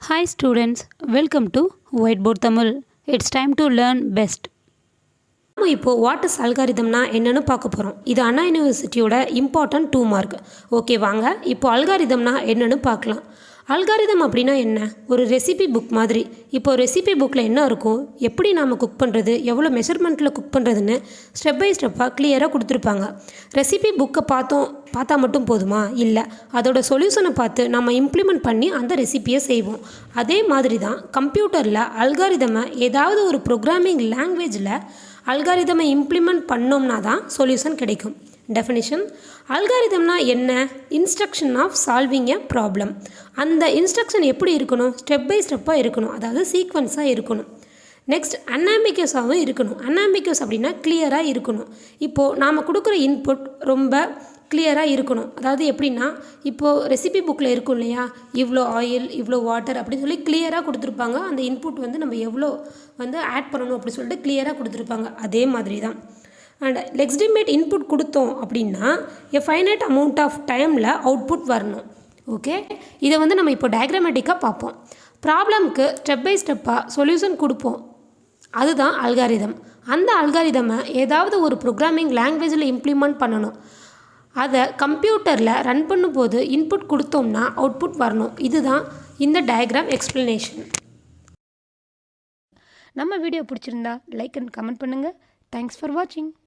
Hi students, welcome to Whiteboard Tamil. It's time to learn best. நம்ம இப்போ what is அல்காரிதம்னா என்னன்னு பார்க்க போகிறோம். இது அண்ணா யூனிவர்சிட்டியோட இம்பார்ட்டன்ட் 2 மார்க். ஓகே வாங்க இப்போ அல்காரிதம்னா என்னன்னு பார்க்கலாம். அல்காரிதம் அப்படின்னா என்ன? ஒரு ரெசிபி புக் மாதிரி. இப்போ ரெசிபி புக்கில் என்ன இருக்கும், எப்படி நாம் குக் பண்ணுறது, எவ்வளோ மெஷர்மெண்ட்டில் குக் பண்ணுறதுன்னு ஸ்டெப் பை ஸ்டெப்பாக கிளியராக கொடுத்துருப்பாங்க. ரெசிபி புக்கை பார்த்தா மட்டும் போதுமா? இல்லை, அதோட சொல்யூஷனை பார்த்து நம்ம இம்ப்ளிமெண்ட் பண்ணி அந்த ரெசிபியை செய்வோம். அதே மாதிரி தான் கம்ப்யூட்டரில் அல்காரிதமை ஏதாவது ஒரு ப்ரோக்ராமிங் லாங்குவேஜில் அல்காரிதமை இம்ப்ளிமெண்ட் பண்ணோம்னா தான் சொல்யூஷன் கிடைக்கும். டெஃபினிஷன்: அல்காரிதம்னா என்ன? Instruction of solving a problem. அந்த இன்ஸ்ட்ரக்ஷன் எப்படி இருக்கணும்? ஸ்டெப் பை ஸ்டெப்பாக இருக்கணும், அதாவது சீக்வன்ஸாக இருக்கணும். நெக்ஸ்ட், அன்ஆம்பிகுவஸாகவும் இருக்கணும். அன்ஆம்பிகுவஸ் அப்படின்னா கிளியராக இருக்கணும். இப்போது நாம் கொடுக்குற இன்புட் ரொம்ப கிளியராக இருக்கணும். அதாவது எப்படின்னா, இப்போது ரெசிபி புக்கில் இருக்கும் இல்லையா, இவ்வளோ ஆயில் இவ்வளோ வாட்டர் அப்படின்னு சொல்லி கிளியராக கொடுத்துருப்பாங்க. அந்த இன்புட் நம்ம எவ்வளோ ஆட் பண்ணணும் அப்படி சொல்லிட்டு கிளியராக கொடுத்துருப்பாங்க. அதே மாதிரி தான் அண்ட் லெஜிட்டிமேட் இன்புட் கொடுத்தோம் அப்படின்னா எ ஃபைனைட் அமௌண்ட் ஆஃப் டைமில் அவுட்புட் வரணும். ஓகே, இதை நம்ம இப்போ டயக்ராமேட்டிக்காக பார்ப்போம். ப்ராப்ளம்க்கு ஸ்டெப் பை ஸ்டெப்பாக சொல்யூஷன் கொடுப்போம், அதுதான் அல்காரிதம். அந்த அல்காரிதமை ஏதாவது ஒரு ப்ரோக்ராமிங் லாங்குவேஜில் இம்ப்ளிமெண்ட் பண்ணணும். அதை கம்ப்யூட்டரில் ரன் பண்ணும்போது இன்புட் கொடுத்தோம்னா அவுட்புட் வரணும். இதுதான் இந்த டயக்ராம் எக்ஸ்ப்ளனேஷன். நம்ம வீடியோ பிடிச்சிருந்தா லைக் அண்ட் கமெண்ட் பண்ணுங்கள். தேங்க்ஸ் ஃபார் வாட்சிங்.